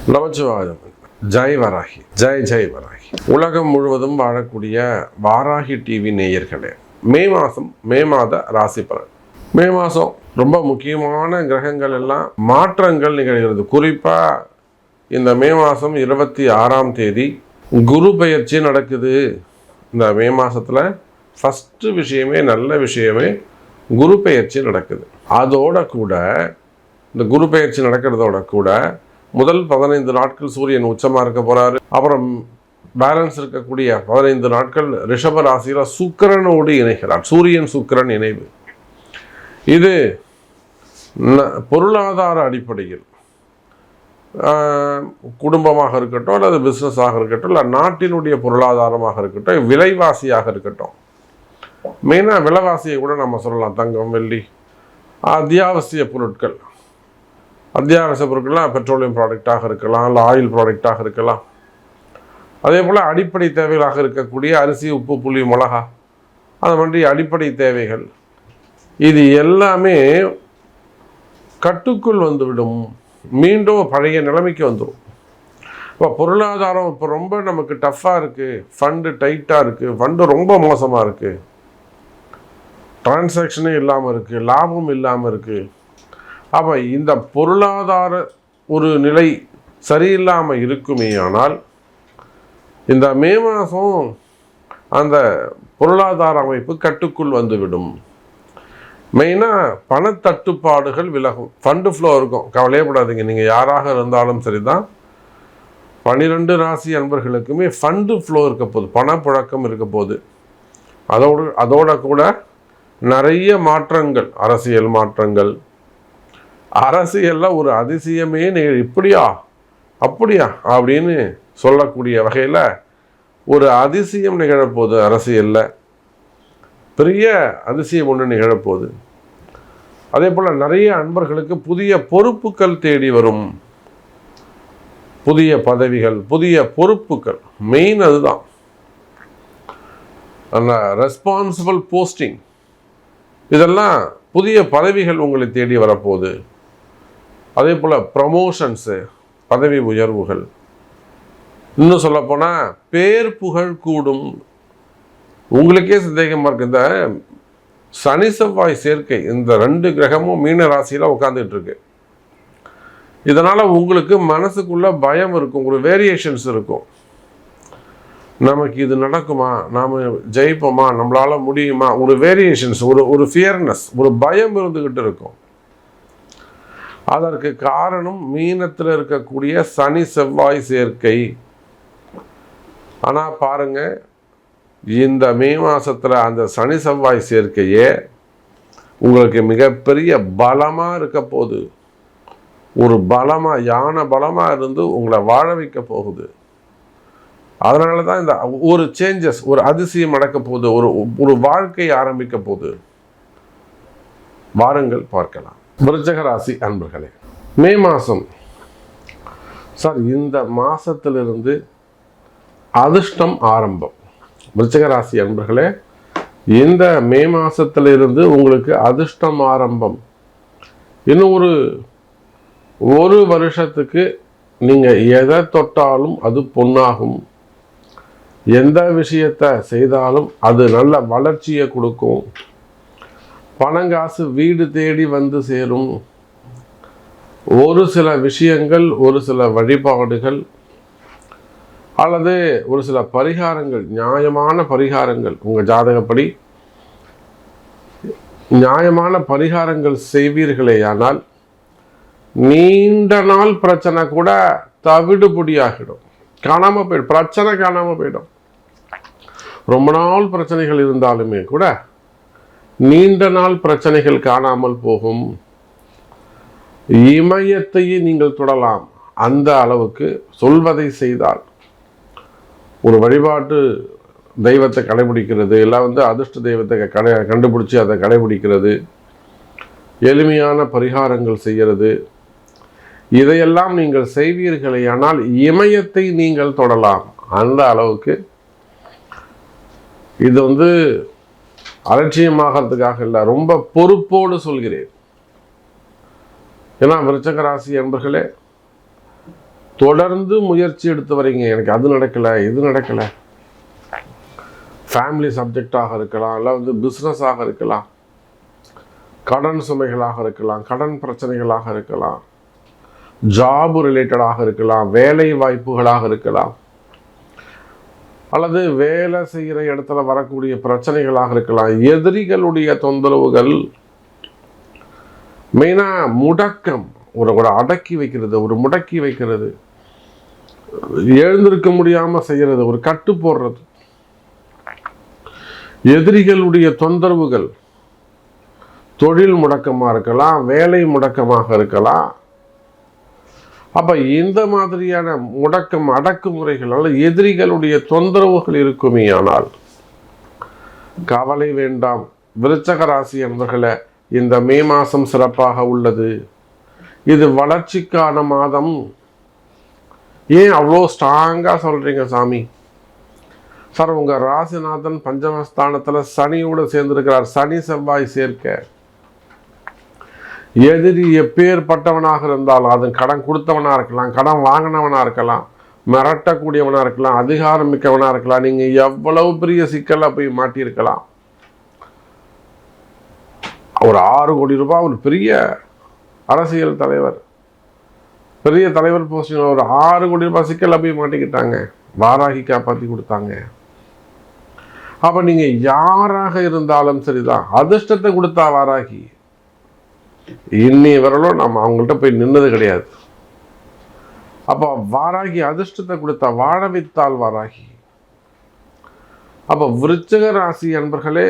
நமச்சிவாயம். ஜெய் வராகி, ஜெய் ஜெய் வராகி. உலகம் முழுவதும் வாழக்கூடிய வாராகி டிவி நேயர்களே, மே மாத ராசி பலன். மே மாதம் ரொம்ப முக்கியமான கிரகங்கள் எல்லாம் மாற்றங்கள் நிகழ்கிறது. குறிப்பாக இந்த மே மாதம் 26ஆம் தேதி குரு பெயர்ச்சி நடக்குது. இந்த மே மாதத்தில் ஃபஸ்ட்டு விஷயமே, நல்ல விஷயமே, குரு பெயர்ச்சி நடக்குது. அதோட கூட இந்த குரு பெயர்ச்சி நடக்கிறதோட கூட முதல் 15 நாட்கள் சூரியன் உச்சமாக இருக்க போகிறாரு. அப்புறம் பேலன்ஸ் இருக்கக்கூடிய 15 நாட்கள் ரிஷப ராசியில் சுக்கிரனோடு இணைகிறார். சூரியன் சுக்கிரன் இணைவு. இது பொருளாதார அடிப்படையில் குடும்பமாக இருக்கட்டும், அல்லது பிஸ்னஸாக இருக்கட்டும், இல்லை நாட்டினுடைய பொருளாதாரமாக இருக்கட்டும், விலைவாசியாக இருக்கட்டும். மெயினாக விலைவாசியை கூட நம்ம சொல்லலாம். தங்கம், வெள்ளி, அத்தியாவசிய பொருட்கள். அத்தியாவசிய பொருட்கள்லாம் பெட்ரோலியம் ப்ராடக்டாக இருக்கலாம், இல்லை ஆயில் ப்ராடக்டாக இருக்கலாம். அதே போல் அடிப்படை தேவைகளாக இருக்கக்கூடிய அரிசி, உப்பு, புளி, மிளகா, அது மாதிரி அடிப்படை தேவைகள், இது எல்லாமே கட்டுக்குள் வந்துவிடும். மீண்டும் பழைய நிலைமைக்கு வந்துடும். இப்போ பொருளாதாரம் இப்போ ரொம்ப நமக்கு டஃப்பாக இருக்குது, ஃபண்டு டைட்டாக இருக்குது, ஃபண்டு ரொம்ப மோசமாக இருக்குது, டிரான்சாக்ஷனே இல்லாமல் இருக்குது, லாபம் இல்லாமல் இருக்குது. அப்போ இந்த பொருளாதார ஒரு நிலை சரியில்லாமல் இருக்குமே. ஆனால் இந்த மே மாதம் அந்த பொருளாதார அமைப்பு கட்டுக்குள் வந்துவிடும். மெயினாக பணத்தட்டுப்பாடுகள் விலகும், ஃபண்டு ஃப்ளோ இருக்கும். கவலையப்படாதீங்க. நீங்கள் யாராக இருந்தாலும் சரி தான், 12 ராசி அன்பர்களுக்குமே ஃபண்டு ஃப்ளோ இருக்க போகுது, பணப்புழக்கம் இருக்க போகுது. அதோட கூட நிறைய மாற்றங்கள், அரசியல் மாற்றங்கள். அரசியலில் ஒரு அதிசயமே இப்படியா அப்படியா அப்படின்னு சொல்லக்கூடிய வகையில் ஒரு அதிசயம் நிகழப்போகுது. அரசியலில் பெரிய அதிசயம் ஒன்று நிகழப்போகுது. அதே போல் நிறைய அன்பர்களுக்கு புதிய பொறுப்புகள் தேடி வரும். புதிய பதவிகள், புதிய பொறுப்புகள், மெயின் அதுதான். அந்த ரெஸ்பான்சிபிள் போஸ்டிங், இதெல்லாம் புதிய பதவிகள் உங்களை தேடி வரப்போகுது. அதே போல் ப்ரமோஷன்ஸு, பதவி உயர்வுகள், இன்னும் சொல்லப்போனால் பேர் புகழ் கூடும். உங்களுக்கே சந்தேகமாக இருக்குது. இந்த சனி செவ்வாய் சேர்க்கை, இந்த 2 கிரகமும் மீன ராசியில் உட்காந்துட்டு இருக்கு. இதனால் உங்களுக்கு மனசுக்குள்ள பயம் இருக்கும், ஒரு வேரியேஷன்ஸ் இருக்கும். நமக்கு இது நடக்குமா, நாம் ஜெயிப்போமா, நம்மளால் முடியுமா, ஒரு வேரியேஷன்ஸ், ஒரு ஃபியர்னஸ், ஒரு பயம் இருந்துக்கிட்டு இருக்கும். அதற்கு காரணம் மீனத்தில் இருக்கக்கூடிய சனி செவ்வாய் சேர்க்கை. ஆனால் பாருங்க, இந்த மே மாதத்தில் அந்த சனி செவ்வாய் சேர்க்கையே உங்களுக்கு மிகப்பெரிய பலமாக இருக்க போகுது. ஒரு பலமாக, யானை பலமாக இருந்து உங்களை வாழ வைக்க போகுது. அதனால தான் இந்த ஒரு சேஞ்சஸ், ஒரு அதிசயம் நடக்க போகுது, ஒரு வாழ்க்கை ஆரம்பிக்க போகுது. வாருங்கள் பார்க்கலாம். விருச்சிக ராசி அன்பர்களே, மே மாதம் இந்த மாதத்திலிருந்து அதிர்ஷ்டம் ஆரம்பம். விருச்சிக ராசி அன்பர்களே, இந்த மே மாதத்திலிருந்து உங்களுக்கு அதிர்ஷ்டம் ஆரம்பம். இன்னும் ஒரு வருஷத்துக்கு நீங்கள் எதை தொட்டாலும் அது பொன்னாகும். எந்த விஷயத்தை செய்தாலும் அது நல்ல வளர்ச்சியை கொடுக்கும். பணங்காசு வீடு தேடி வந்து சேரும். ஒரு சில விஷயங்கள், ஒரு சில வழிபாடுகள், அல்லது ஒரு சில பரிகாரங்கள், நியாயமான பரிகாரங்கள், உங்கள் ஜாதகப்படி நியாயமான பரிகாரங்கள் செய்வீர்களேயானால் நீண்ட நாள் பிரச்சனை கூட தவிடுபொடியாகிடும், காணாமல் போயிடும். பிரச்சனை காணாமல் போயிடும். ரொம்ப நாள் பிரச்சனைகள் இருந்தாலுமே கூட நீண்ட நாள் பிரச்சனைகள் காணாமல் போகும். இமயத்தையே நீங்கள் தொடலாம். அந்த அளவுக்கு சொல்வதை செய்தால், ஒரு வழிபாட்டு தெய்வத்தை கடைபிடிக்கிறது, எல்லாம் அதிர்ஷ்ட தெய்வத்தை கண்டுபிடிச்சி அதை கடைபிடிக்கிறது, எளிமையான பரிகாரங்கள் செய்கிறது, இதையெல்லாம் நீங்கள் செய்வீர்களே ஆனால் இமயத்தை நீங்கள் தொடலாம். அந்த அளவுக்கு இது அலட்சியமாகிறதுக்காக இல்லை, ரொம்ப பொறுப்போடு சொல்கிறேன். ஏன்னா விருச்சிக ராசி என்பர்களே, தொடர்ந்து முயற்சி எடுத்து வரீங்க, எனக்கு அது நடக்கலை இது நடக்கலை. ஃபேமிலி சப்ஜெக்டாக இருக்கலாம், இல்லை பிஸ்னஸாக இருக்கலாம், கடன் சுமைகளாக இருக்கலாம், கடன் பிரச்சனைகளாக இருக்கலாம், ஜாப் ரிலேட்டடாக இருக்கலாம், வேலை வாய்ப்புகளாக இருக்கலாம், அல்லது வேலை செய்கிற இடத்துல வரக்கூடிய பிரச்சனைகளாக இருக்கலாம், எதிரிகளுடைய தொந்தரவுகள், மெயினாக முடக்கம், ஒரு அடக்கி வைக்கிறது, ஒரு முடக்கி வைக்கிறது, எழுந்திருக்க முடியாமல் செய்கிறது, ஒரு கட்டு போடுறது, எதிரிகளுடைய தொந்தரவுகள், தொழில் முடக்கமாக இருக்கலாம், வேலை முடக்கமாக இருக்கலாம். அப்போ இந்த மாதிரியான முடக்கம் அடக்குமுறைகளால் எதிரிகளுடைய தொந்தரவுகள் இருக்குமே. ஆனால் கவலை வேண்டாம் விருச்சக ராசி என்பவர்களே, இந்த மே மாதம் சிறப்பாக உள்ளது. இது வளர்ச்சிக்கான மாதம். ஏன் அவ்வளோ ஸ்ட்ராங்காக சொல்கிறீங்க சாமி? சார், உங்கள் ராசிநாதன் பஞ்சமஸ்தானத்தில் சனியோடு சேர்ந்திருக்கிறார். சனி செவ்வாய் சேர்க்க எதிரி எப்பேற்பட்டவனாக இருந்தாலும், அது கடன் கொடுத்தவனாக இருக்கலாம், கடன் வாங்கினவனாக இருக்கலாம், மிரட்டக்கூடியவனாக இருக்கலாம், அதிகாரம் மிக்கவனாக இருக்கலாம், நீங்கள் எவ்வளவு பெரிய சிக்கலாக போய் மாட்டியிருக்கலாம். ஒரு 6 கோடி ரூபாய், ஒரு பெரிய அரசியல் தலைவர், பெரிய தலைவர் போஸ்டிங், ஒரு 6 கோடி ரூபாய் சிக்கலாக போய் மாட்டிக்கிட்டாங்க. வாராகி காப்பாற்றி கொடுத்தாங்க. அப்போ நீங்கள் யாராக இருந்தாலும் சரிதான், அதிர்ஷ்டத்தை கொடுத்தா வாராகி. இன்னி வரலும் நம்ம அவங்கள்ட்ட போய் நின்னது கிடையாது. அப்போ வாராகி அதிர்ஷ்டத்தை கொடுத்தா, வாழ வைத்தால் வாராகி. அப்போ விருச்சிக ராசி அன்பர்களே,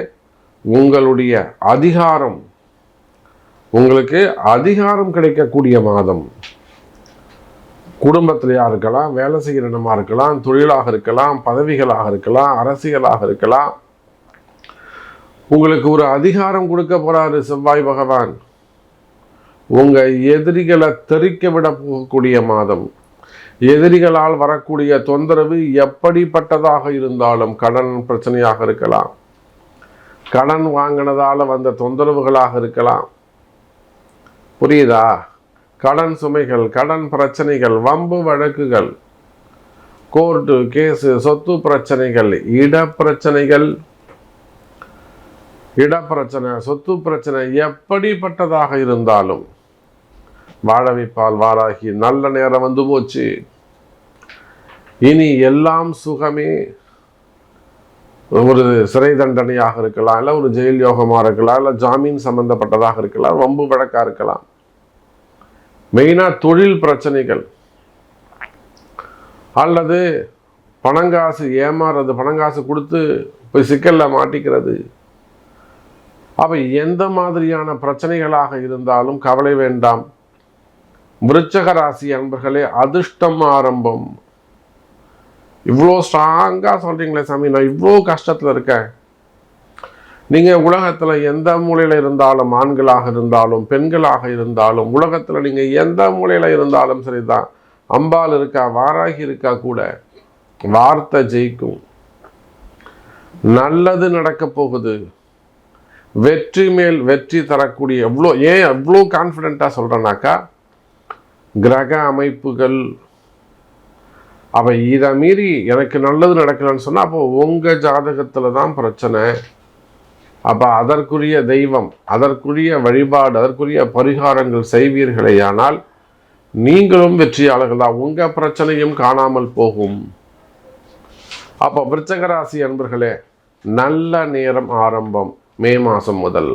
உங்களுடைய அதிகாரம், உங்களுக்கு அதிகாரம் கிடைக்கக்கூடிய மாதம். குடும்பத்திலையா இருக்கலாம், வேலை செய்கிற இடமா இருக்கலாம், தொழிலாக இருக்கலாம், பதவிகளாக இருக்கலாம், அரசியலாக இருக்கலாம். உங்களுக்கு ஒரு அதிகாரம் கொடுக்க போறாரு செவ்வாய் பகவான். உங்க எதிரிகளை தெறிக்க விட போகக்கூடிய மாதம். எதிரிகளால் வரக்கூடிய தொந்தரவு எப்படிப்பட்டதாக இருந்தாலும், கடன் பிரச்சனையாக இருக்கலாம், கடன் வாங்கினதால வந்த தொந்தரவுகளாக இருக்கலாம், புரியுதா? கடன் சுமைகள், கடன் பிரச்சனைகள், வம்பு வழக்குகள், கோர்ட்டு கேஸு, சொத்து பிரச்சனைகள், இடப்பிரச்சனைகள், இடப்பிரச்சனை, சொத்து பிரச்சனை எப்படிப்பட்டதாக இருந்தாலும் வாழ வைப்பால் வாராகி. நல்ல நேரம் வந்து போச்சு. இனி எல்லாம் சுகமே. ஒரு சிறை தண்டனையாக இருக்கலாம், இல்லை ஒரு ஜெயில் யோகமாக இருக்கலாம், இல்லை ஜாமீன் சம்பந்தப்பட்டதாக இருக்கலாம், வம்பு வழக்காக இருக்கலாம், மெயினாக தொழில் பிரச்சனைகள், அல்லது பணங்காசு ஏமாறுறது, பணங்காசு கொடுத்து போய் சிக்கலில் மாட்டிக்கிறது. அப்போ எந்த மாதிரியான பிரச்சனைகளாக இருந்தாலும் கவலை வேண்டாம். விருச்சக ராசி அன்பர்களே, அதிர்ஷ்டம் ஆரம்பம். இவ்வளோ ஸ்ட்ராங்காக சொல்கிறீங்களே சாமி, நான் இவ்வளோ கஷ்டத்தில் இருக்கேன். நீங்கள் உலகத்தில் எந்த மூலையில் இருந்தாலும், ஆண்களாக இருந்தாலும் பெண்களாக இருந்தாலும், உலகத்தில் நீங்கள் எந்த மூலையில் இருந்தாலும் சரிதான், அம்பாள் இருக்கா, வாராகி இருக்கா கூட, வார்த்தை ஜெயிக்கும். நல்லது நடக்க போகுது. வெற்றி மேல் வெற்றி தரக்கூடிய, எவ்வளோ கான்ஃபிடென்ட்டாக சொல்கிறேன்னாக்கா, கிரக அமைப்புகள். அப்போ இதை மீறி எனக்கு நல்லது நடக்கலன்னு சொன்னால், அப்போ உங்கள் ஜாதகத்தில் தான் பிரச்சனை. அப்போ அதற்குரிய தெய்வம், அதற்குரிய வழிபாடு, அதற்குரிய பரிகாரங்கள் செய்வீர்களேயானால் நீங்களும் வெற்றியாளர்கள் தான். உங்கள் பிரச்சனையும் காணாமல் போகும். அப்போ விருச்சிக ராசி அன்பர்களே, நல்ல நேரம் ஆரம்பம் மே மாதம் முதல்.